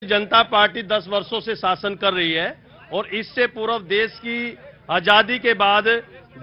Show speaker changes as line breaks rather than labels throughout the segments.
जनता party 10 वर्षों से शासन कर रही है और इससे पूर्व देश की आजादी के बाद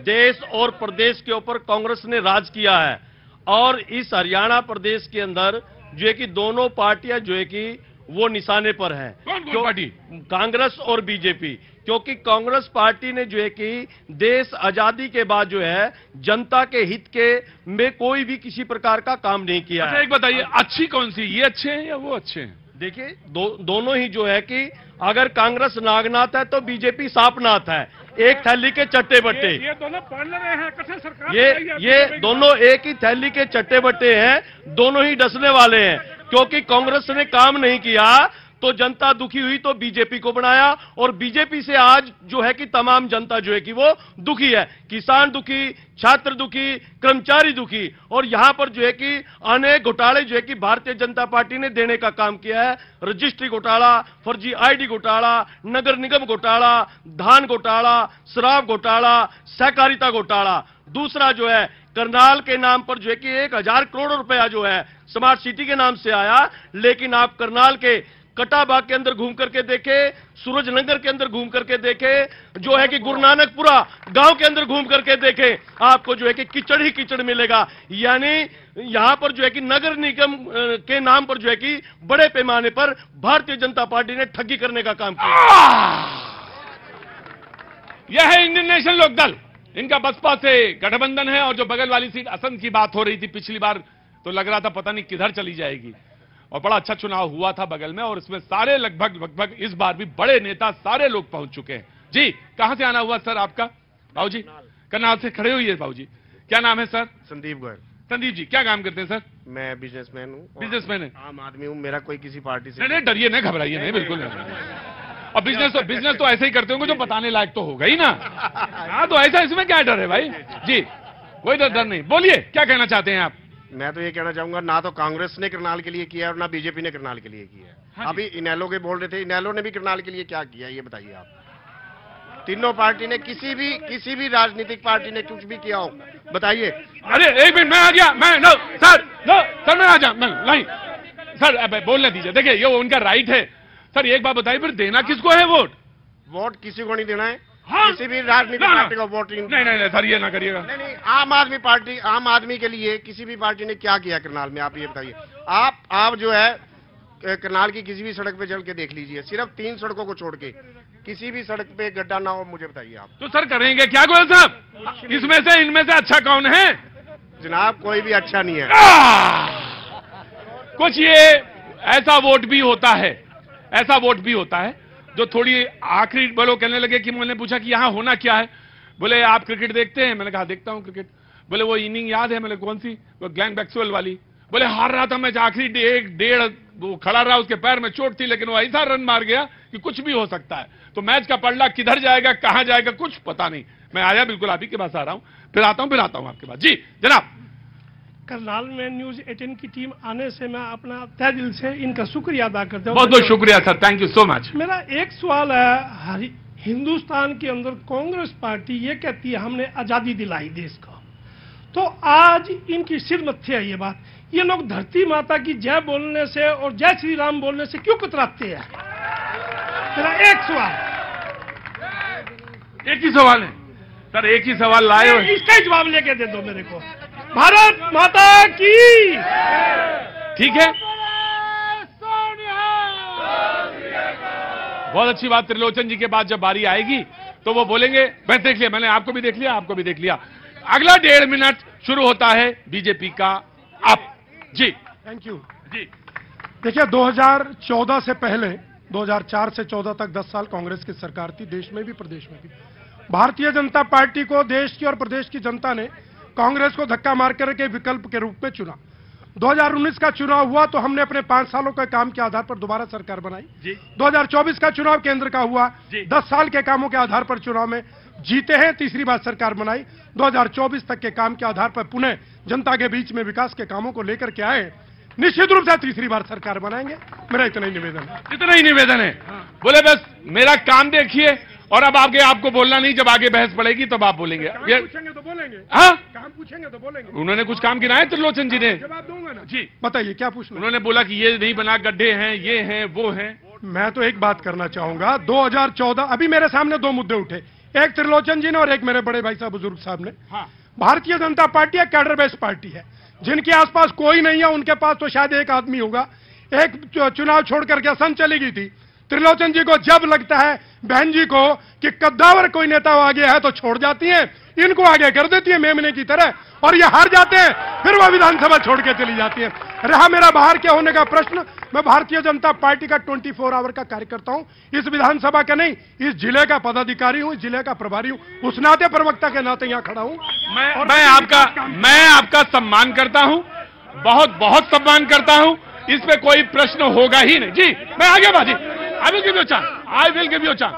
देश और प्रदेश के ऊपर कांग्रेस ने राज किया है। और इस हरियाणा प्रदेश के अंदर जो है कि दोनों पार्टियां जो है कि वो निशाने पर हैं।
कौन पार्टी?
कांग्रेस और बीजेपी। क्योंकि कांग्रेस पार्टी ने जो है कि देश आजादी के बाद जो है जनता के हित के में कोई भी किसी प्रकार का काम नहीं किया है।
एक बताइए, अच्छी कौन सी, ये अच्छे हैं या वो अच्छे हैं?
देखिए दोनों ही जो है कि अगर कांग्रेस नागनाथ है तो बीजेपी सांपनाथ है, एक थैली के चट्टे बट्टे।
ये दोनों पार्लर हैं, कठिन सरकार।
ये दोनों एक ही थैली के चट्टे बट्टे हैं, दोनों ही डसने वाले हैं। क्योंकि कांग्रेस ने काम नहीं किया तो जनता दुखी हुई तो बीजेपी को बनाया और बीजेपी से आज जो है कि तमाम जनता जो है कि वो दुखी है। किसान दुखी, छात्र दुखी, कर्मचारी दुखी। और यहां पर जो है कि अनेक घोटाले जो है कि भारतीय जनता पार्टी ने देने का काम किया है। रजिस्ट्री घोटाला, फर्जी आईडी घोटाला, नगर निगम घोटाला, धान घोटाला, शराब घोटाला, सहकारिता घोटाला। दूसरा जो है करनाल के नाम पर जो है कि 1000 करोड़ रुपया जो है स्मार्ट सिटी के नाम से आया, लेकिन आप करनाल के कटाबाग के अंदर घूम करके देखे, सूरजनगर के अंदर घूम करके देखे, जो है कि गुरु नानकपुरा गांव के अंदर घूम करके देखे, आपको जो है कि कीचड़ ही कीचड़ मिलेगा। यानी यहां पर जो है कि नगर निगम के नाम पर जो है कि बड़े पैमाने पर भारतीय जनता पार्टी ने ठगी करने का काम किया।
यह है इंडियन नेशनल लोकदल, इनका बसपा से गठबंधन है। और जो बगल वाली सीट असम की बात हो रही थी पिछली बार, तो लग रहा था पता नहीं किधर चली जाएगी। और बड़ा अच्छा चुनाव हुआ था बगल में, और इसमें सारे लगभग इस बार भी बड़े नेता सारे लोग पहुंच चुके हैं। जी, कहां से आना हुआ सर आपका? बाबूजी करनाल से खड़े हुई है। बाबूजी क्या नाम है सर?
संदीप गोयल।
संदीप जी क्या काम करते हैं सर?
मैं बिजनेसमैन हूँ।
बिजनेसमैन है?
आम आदमी हूँ, मेरा कोई किसी पार्टी से
नहीं, डरिए नहीं, घबराइए नहीं, बिल्कुल नहीं। और बिजनेस तो ऐसे ही करते होंगे जो बताने लायक तो होगा ही ना। हाँ, तो ऐसा इसमें क्या डर है भाई? जी, कोई डर नहीं। बोलिए क्या कहना चाहते हैं आप?
मैं तो ये कहना चाहूंगा, ना तो कांग्रेस ने करनाल के लिए किया और ना बीजेपी ने करनाल के लिए किया है।
हाँ,
अभी इनेलो के बोल रहे थे, इनेलो ने भी करनाल के लिए क्या किया ये बताइए आप। तीनों पार्टी ने किसी भी राजनीतिक पार्टी ने कुछ भी किया हो बताइए।
अरे एक मिनट, मैं आ गया। सर मैं आ जा, नहीं सर अब बोलने दीजिए। देखिए ये उनका राइट है। सर एक बात बताइए, फिर देना किसको है वोट?
वोट किसी को नहीं देना है।
हाँ?
किसी भी राजनीतिक पार्टी को वोट
नहीं सर, ये ना करिएगा।
नहीं, आम आदमी के लिए किसी भी पार्टी ने क्या किया करनाल में, आप ये बताइए। आप जो है करनाल की किसी भी सड़क पे चल के देख लीजिए, सिर्फ 3 सड़कों को छोड़ के किसी भी सड़क पे गड्ढा ना हो, मुझे बताइए आप।
तो सर करेंगे क्या गोयल साहब? इसमें से इनमें से अच्छा कौन है?
जनाब कोई भी अच्छा नहीं है।
कुछ ये ऐसा वोट भी होता है जो थोड़ी आखिरी बोलो कहने लगे कि मैंने पूछा कि यहाँ होना क्या है। बोले आप क्रिकेट देखते हैं? मैंने कहा देखता हूँ क्रिकेट। बोले वो इनिंग याद है? मैंने कौन सी? वो ग्लेन मैक्सवेल वाली। बोले हार रहा था मैच, आखिरी 1.5 वो खड़ा रहा, उसके पैर में चोट थी, लेकिन वो ऐसा रन मार गया कि कुछ भी हो सकता है। तो मैच का पलड़ा किधर जाएगा, कहां जाएगा, कुछ पता नहीं। मैं आया बिल्कुल आप ही के पास आ रहा हूं, फिर आता हूं आपके पास। जी जनाब।
करनाल में न्यूज 18 की टीम आने से मैं अपना तहे दिल से इनका शुक्रिया अदा करता हूँ।
बहुत बहुत शुक्रिया sir, thank you so much.
मेरा एक सवाल है, हिंदुस्तान के अंदर कांग्रेस पार्टी ये कहती है हमने आजादी दिलाई देश को, तो आज इनकी सिर मत्थे है ये बात। ये लोग धरती माता की जय बोलने से और जय श्री राम बोलने से क्यों कतराते हैं? मेरा एक
ही सवाल है सर, एक ही सवाल लाए हो,
इसका ही जवाब लेके दे दो मेरे को। भारत माता की।
ठीक है, बहुत अच्छी बात। त्रिलोचन जी के बाद जब बारी आएगी तो वो बोलेंगे। मैं देख लिया, मैंने आपको भी देख लिया, आपको भी देख लिया। अगला 1.5 मिनट शुरू होता है बीजेपी का अब। जी
थैंक यू
जी।
देखिए 2014 से पहले 2004 से 14 तक 10 साल कांग्रेस की सरकार थी, देश में भी प्रदेश में भी। भारतीय जनता पार्टी को देश की और प्रदेश की जनता ने कांग्रेस को धक्का मारकर के विकल्प के रूप में चुना। 2019 का चुनाव हुआ तो हमने अपने 5 सालों के काम के आधार पर दोबारा सरकार बनाई। 2024 का चुनाव केंद्र का हुआ, 10 साल के कामों के आधार पर चुनाव में जीते हैं, तीसरी बार सरकार बनाई। 2024 तक के काम के आधार पर पुनः जनता के बीच में विकास के कामों को लेकर के आए, निश्चित रूप से तीसरी बार सरकार बनाएंगे। मेरा इतना ही निवेदन है।
बोले बस मेरा काम देखिए, और अब आगे आपको बोलना नहीं, जब आगे बहस पड़ेगी तब आप बोलेंगे।
पूछेंगे तो बोलेंगे।
हाँ,
काम पूछेंगे तो बोलेंगे।
उन्होंने कुछ काम गिनाए त्रिलोचन जी ने?
जवाब दूंगा ना।
जी
बताइए क्या पूछना।
उन्होंने बोला कि ये नहीं बना, गड्ढे हैं, ये हैं, वो हैं।
मैं तो एक बात करना चाहूंगा। 2014 अभी मेरे सामने दो मुद्दे उठे, एक त्रिलोचन जी ने और एक मेरे बड़े भाई साहब बुजुर्ग साहब ने।
हाँ।
भारतीय जनता पार्टी एक कैडर बेस्ड पार्टी है, जिनके आसपास कोई नहीं है, उनके पास तो शायद एक आदमी होगा। एक चुनाव छोड़ करके असम चली गई थी। त्रिलोचन जी को जब लगता है बहन जी को कि कद्दावर कोई नेता आगे है तो छोड़ जाती हैं, इनको आगे कर देती है मेमने की तरह, और ये हार जाते हैं, फिर वो विधानसभा छोड़ के चली जाती है। रहा मेरा बाहर के होने का प्रश्न, मैं भारतीय जनता पार्टी का 24 आवर का कार्यकर्ता हूं, इस विधानसभा का नहीं, इस जिले का पदाधिकारी हूं, इस जिले का प्रभारी हूं, उस नाते प्रवक्ता के नाते यहां खड़ा हूं।
मैं आपका सम्मान करता हूं, बहुत बहुत सम्मान करता हूं, इस पे कोई प्रश्न होगा ही नहीं। जी मैं आगे बाजी, I will give you chance,